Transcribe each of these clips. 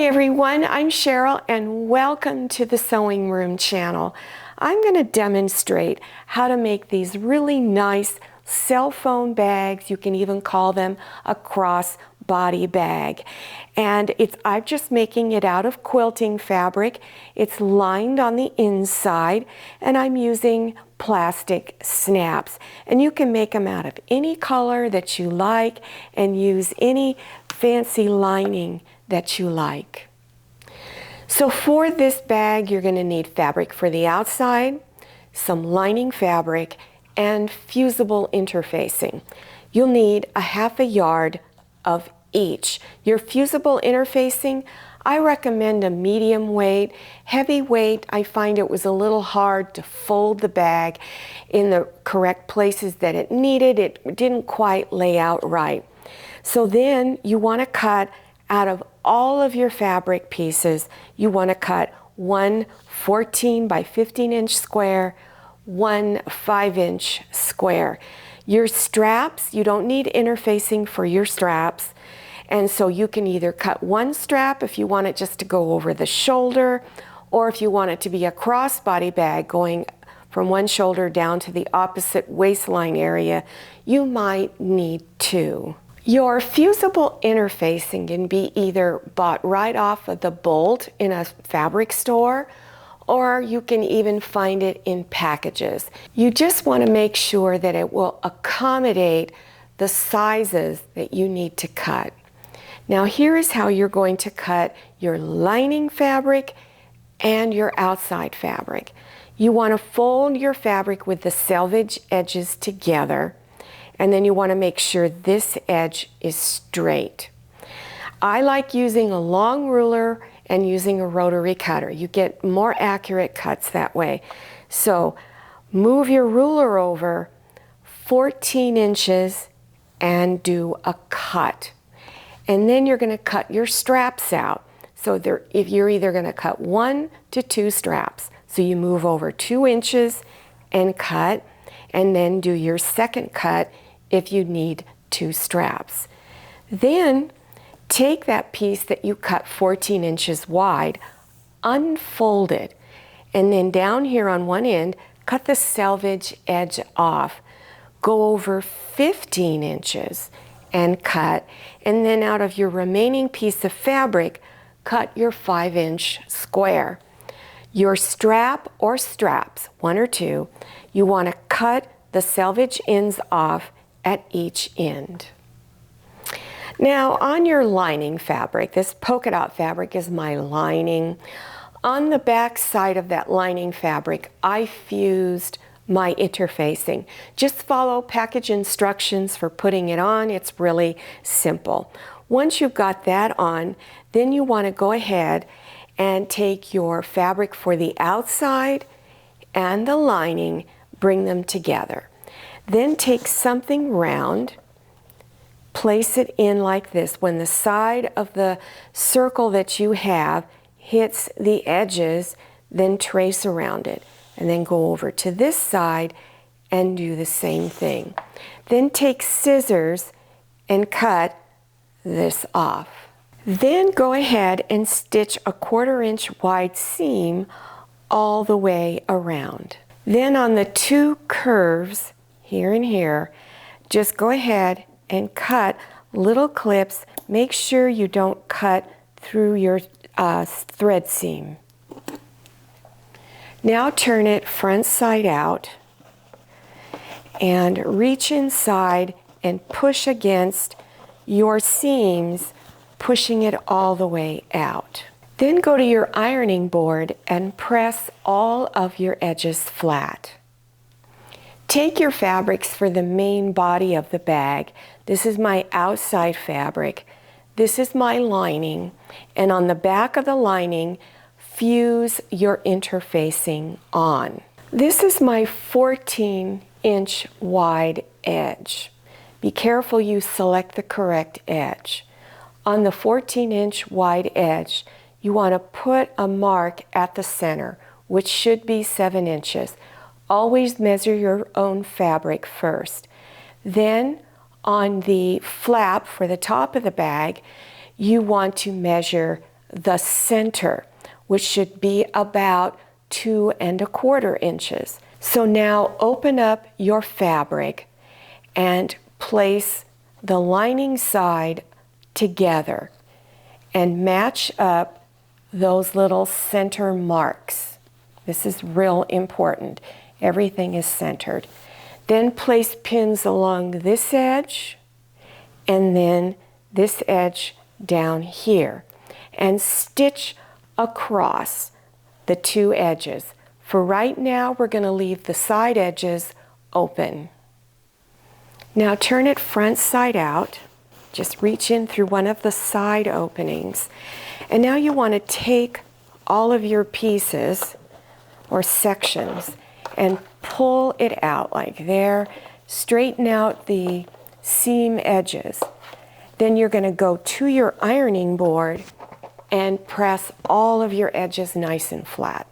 everyone, I'm Cheryl and welcome to the Sewing Room channel. I'm going to demonstrate how to make these really nice cell phone bags. You can even call them a crossbody bag. And I'm just making it out of quilting fabric. It's lined on the inside and I'm using plastic snaps. And you can make them out of any color that you like and use any fancy lining that you like. So for this bag, you're going to need fabric for the outside, some lining fabric, and fusible interfacing. You'll need a half a yard of each. Your fusible interfacing, I recommend a medium weight. Heavy weight, I find it was a little hard to fold the bag in the correct places that it needed. It didn't quite lay out right. So then you want to cut out of all of your fabric pieces, you want to cut one 14 by 15 inch square, one 5-inch square. Your straps, you don't need interfacing for your straps. And so you can either cut one strap if you want it just to go over the shoulder, or if you want it to be a crossbody bag going from one shoulder down to the opposite waistline area, you might need two. Your fusible interfacing can be either bought right off of the bolt in a fabric store, or you can even find it in packages. You just want to make sure that it will accommodate the sizes that you need to cut. Now here is how you're going to cut your lining fabric and your outside fabric. You want to fold your fabric with the selvage edges together, and then you want to make sure this edge is straight. I like using a long ruler and using a rotary cutter. You get more accurate cuts that way. So move your ruler over 14 inches and do a cut. And then you're going to cut your straps out. So if you're either going to cut 1 to 2 straps. So you move over 2 inches and cut, and then do your second cut if you need 2 straps. Then take that piece that you cut 14 inches wide, unfold it, and then down here on one end, cut the selvage edge off. Go over 15 inches and cut, and then out of your remaining piece of fabric, cut your 5-inch square. Your strap or straps, 1 or 2, you want to cut the selvage ends off at each end. Now on your lining fabric, this polka dot fabric is my lining. On the back side of that lining fabric, I fused my interfacing. Just follow package instructions for putting it on. It's really simple. Once you've got that on, then you want to go ahead and take your fabric for the outside and the lining, bring them together. Then take something round, place it in like this. When the side of the circle that you have hits the edges, then trace around it. And then go over to this side and do the same thing. Then take scissors and cut this off. Then go ahead and stitch a 1/4 inch wide seam all the way around. Then on the 2 curves, here and here, just go ahead and cut little clips. Make sure you don't cut through your thread seam. Now turn it front side out and reach inside and push against your seams, pushing it all the way out. Then go to your ironing board and press all of your edges flat. Take your fabrics for the main body of the bag. This is my outside fabric. This is my lining. And on the back of the lining, fuse your interfacing on. This is my 14-inch wide edge. Be careful you select the correct edge. On the 14-inch wide edge, you want to put a mark at the center, which should be 7 inches. Always measure your own fabric first. Then on the flap for the top of the bag, you want to measure the center, which should be about 2¼ inches. So now open up your fabric and place the lining side together and match up those little center marks. This is real important. Everything is centered. Then place pins along this edge and then this edge down here and stitch across the two edges. For right now, we're going to leave the side edges open. Now turn it front side out. Just reach in through one of the side openings. And now you want to take all of your pieces or sections and pull it out like there. Straighten out the seam edges. Then you're going to go to your ironing board and press all of your edges nice and flat.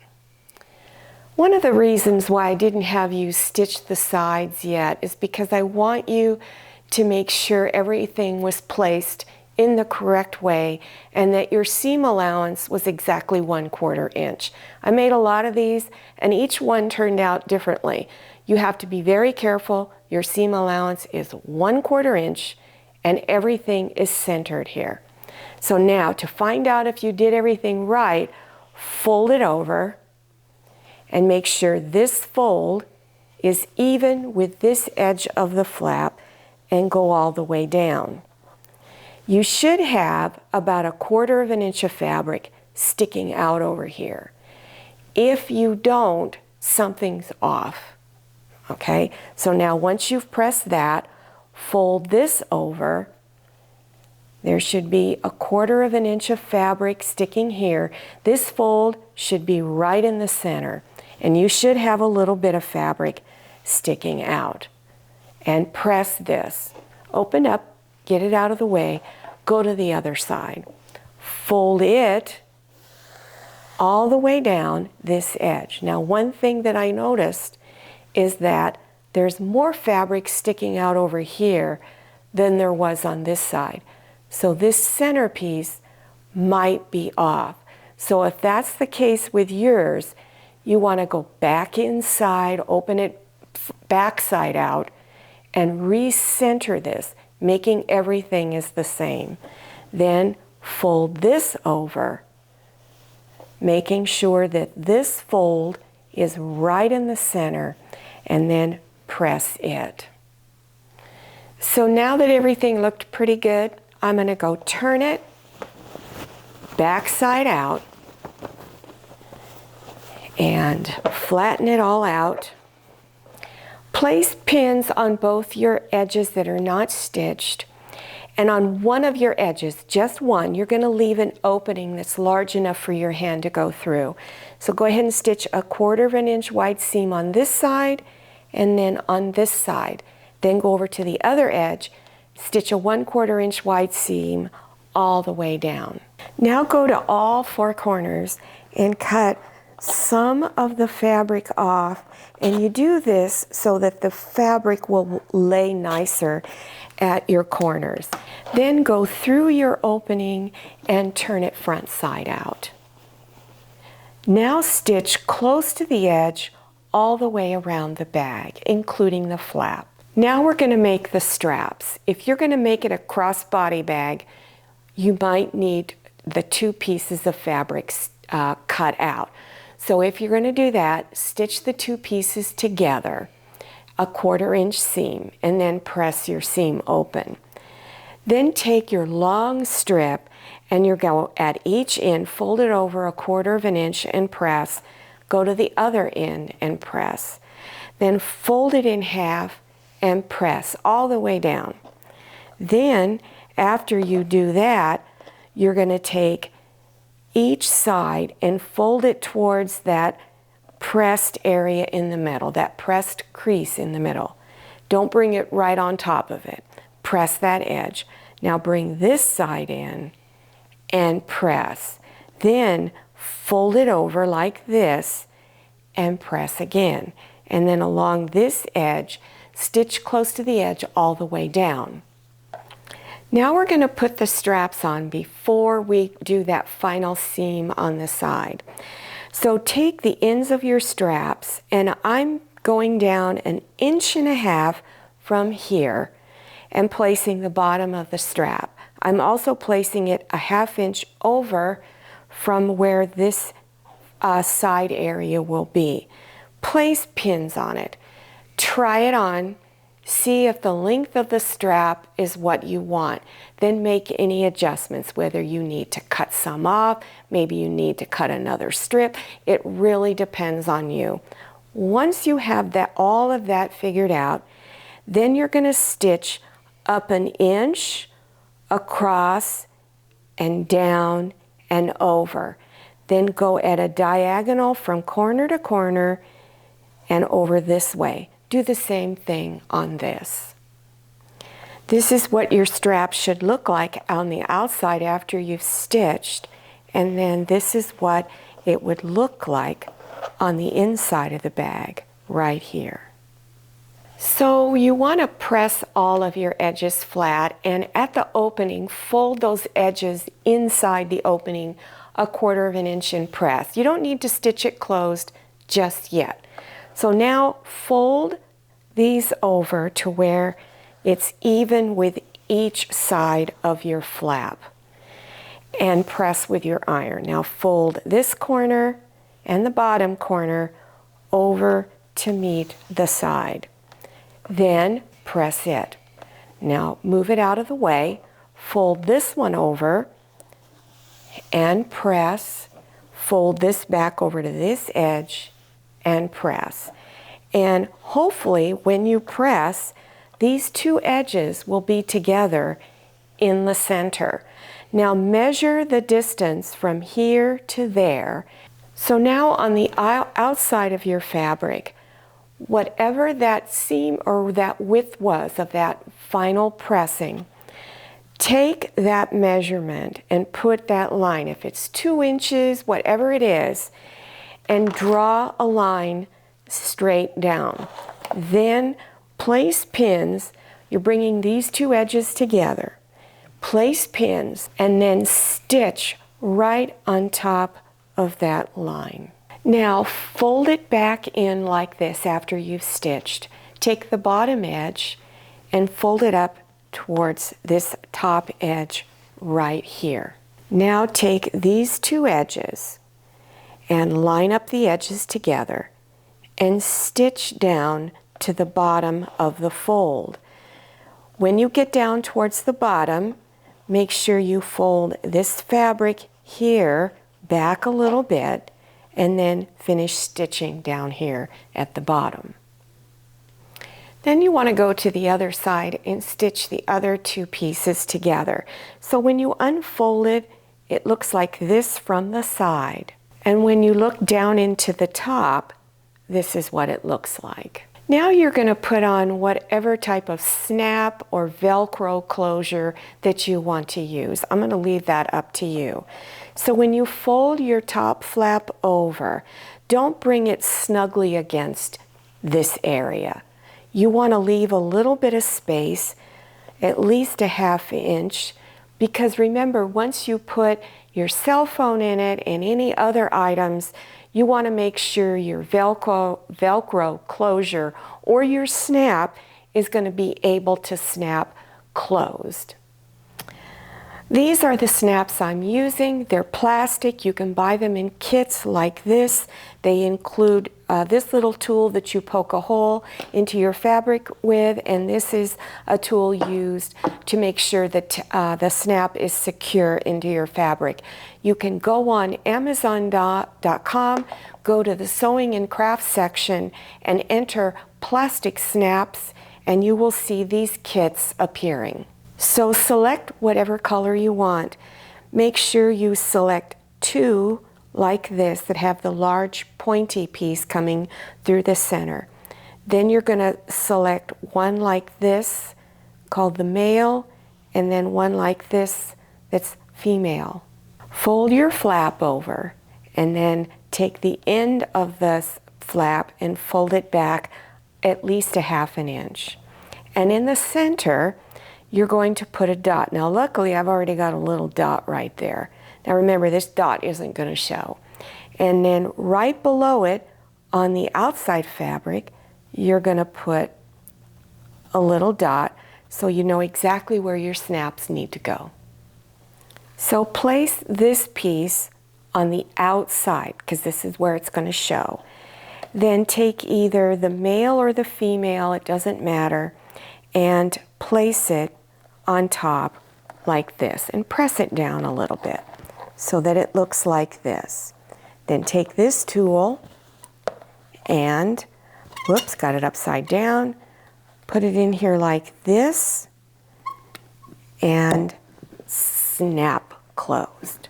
One of the reasons why I didn't have you stitch the sides yet is because I want you to make sure everything was placed in the correct way and that your seam allowance was exactly 1/4 inch. I made a lot of these and each one turned out differently. You have to be very careful. Your seam allowance is 1/4 inch and everything is centered here. So now to find out if you did everything right, fold it over and make sure this fold is even with this edge of the flap and go all the way down. You should have about 1/4 inch of fabric sticking out over here. If you don't, something's off. Okay, so now once you've pressed that, fold this over. There should be 1/4 inch of fabric sticking here. This fold should be right in the center, and you should have a little bit of fabric sticking out. And press this. Open up, get it out of the way, go to the other side. Fold it all the way down this edge. Now, one thing that I noticed is that there's more fabric sticking out over here than there was on this side. So this centerpiece might be off. So if that's the case with yours, you want to go back inside, open it back side out, and recenter this, making everything is the same. Then fold this over, making sure that this fold is right in the center, and then press it. So now that everything looked pretty good, I'm going to go turn it back side out and flatten it all out. Place pins on both your edges that are not stitched, and on one of your edges, just one, you're going to leave an opening that's large enough for your hand to go through. So go ahead and stitch 1/4 inch wide seam on this side and then on this side. Then go over to the other edge, stitch a 1/4 inch wide seam all the way down. Now go to all four corners and cut some of the fabric off, and you do this so that the fabric will lay nicer at your corners. Then go through your opening and turn it front side out. Now stitch close to the edge all the way around the bag, including the flap. Now we're going to make the straps. If you're going to make it a crossbody bag, you might need the two pieces of fabric cut out. So if you're going to do that, stitch the two pieces together, 1/4 inch seam, and then press your seam open. Then take your long strip and you're going to, at each end, fold it over 1/4 inch and press. Go to the other end and press. Then fold it in half and press all the way down. Then, after you do that, you're going to take each side and fold it towards that pressed area in the middle, that pressed crease in the middle. Don't bring it right on top of it. Press that edge. Now bring this side in and press. Then fold it over like this and press again. And then along this edge, stitch close to the edge all the way down. Now we're going to put the straps on before we do that final seam on the side. So take the ends of your straps, and I'm going down 1.5 inches from here and placing the bottom of the strap. I'm also placing it 1/2 inch over from where this side area will be. Place pins on it. Try it on. See if the length of the strap is what you want. Then make any adjustments, whether you need to cut some off, maybe you need to cut another strip. It really depends on you. Once you have all of that figured out, then you're going to stitch up 1 inch across and down and over. Then go at a diagonal from corner to corner and over this way. Do the same thing on this. This is what your strap should look like on the outside after you've stitched, and then this is what it would look like on the inside of the bag right here. So you want to press all of your edges flat, and at the opening fold those edges inside the opening 1/4 inch and press. You don't need to stitch it closed just yet. So now fold these over to where it's even with each side of your flap and press with your iron. Now fold this corner and the bottom corner over to meet the side. Then press it. Now move it out of the way, fold this one over and press, fold this back over to this edge and press. And hopefully when you press, these two edges will be together in the center. Now measure the distance from here to there. So now on the outside of your fabric, whatever that seam or that width was of that final pressing, take that measurement and put that line, if it's 2 inches, whatever it is, and draw a line straight down. Then place pins. You're bringing these two edges together. Place pins and then stitch right on top of that line. Now fold it back in like this after you've stitched. Take the bottom edge and fold it up towards this top edge right here. Now take these two edges and line up the edges together and stitch down to the bottom of the fold. When you get down towards the bottom, make sure you fold this fabric here back a little bit and then finish stitching down here at the bottom. Then you want to go to the other side and stitch the other two pieces together. So when you unfold it, it looks like this from the side. And when you look down into the top, this is what it looks like. Now you're going to put on whatever type of snap or Velcro closure that you want to use. I'm going to leave that up to you. So when you fold your top flap over, don't bring it snugly against this area. You want to leave a little bit of space, at least 1/2 inch, because remember, once you put your cell phone in it and any other items, you want to make sure your Velcro closure or your snap is going to be able to snap closed. These are the snaps I'm using. They're plastic. You can buy them in kits like this. They include this little tool that you poke a hole into your fabric with, and this is a tool used to make sure that the snap is secure into your fabric. You can go on Amazon.com, go to the sewing and crafts section and enter plastic snaps, and you will see these kits appearing. So select whatever color you want. Make sure you select two like this that have the large pointy piece coming through the center. Then you're going to select one like this called the male, and then one like this that's female. Fold your flap over and then take the end of the flap and fold it back at least 1/2 inch. And in the center, you're going to put a dot. Now luckily I've already got a little dot right there. Now remember, this dot isn't going to show. And then right below it on the outside fabric, you're going to put a little dot so you know exactly where your snaps need to go. So place this piece on the outside because this is where it's going to show. Then take either the male or the female, it doesn't matter, and place it on top like this and press it down a little bit so that it looks like this. Then take this tool and, whoops, got it upside down, put it in here like this and snap closed.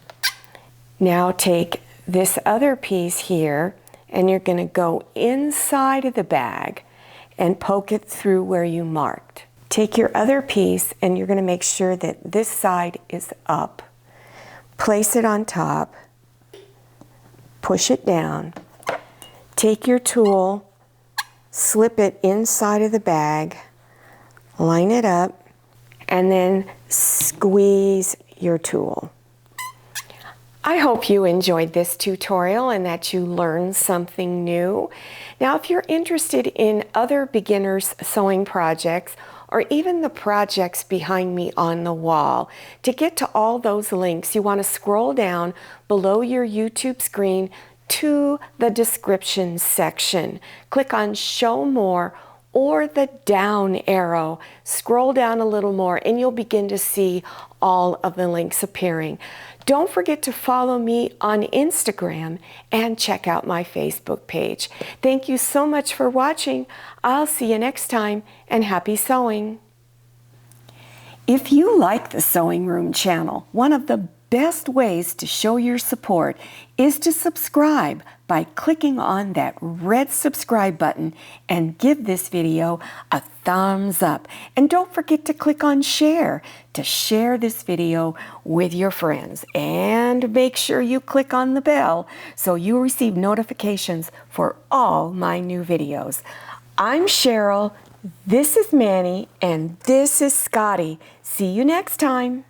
Now take this other piece here and you're going to go inside of the bag and poke it through where you marked. Take your other piece and you're going to make sure that this side is up. Place it on top, push it down, take your tool, slip it inside of the bag, line it up, and then squeeze your tool. I hope you enjoyed this tutorial and that you learned something new. Now, if you're interested in other beginners sewing projects or even the projects behind me on the wall, to get to all those links, you want to scroll down below your YouTube screen to the description section. Click on Show More or the down arrow. Scroll down a little more and you'll begin to see all of the links appearing. Don't forget to follow me on Instagram and check out my Facebook page. Thank you so much for watching. I'll see you next time, and happy sewing. If you like the Sewing Room channel, one of the best ways to show your support is to subscribe by clicking on that red subscribe button and give this video a thumbs up. And don't forget to click on share to share this video with your friends. And make sure you click on the bell so you receive notifications for all my new videos. I'm Cheryl, this is Manny, and this is Scotty. See you next time.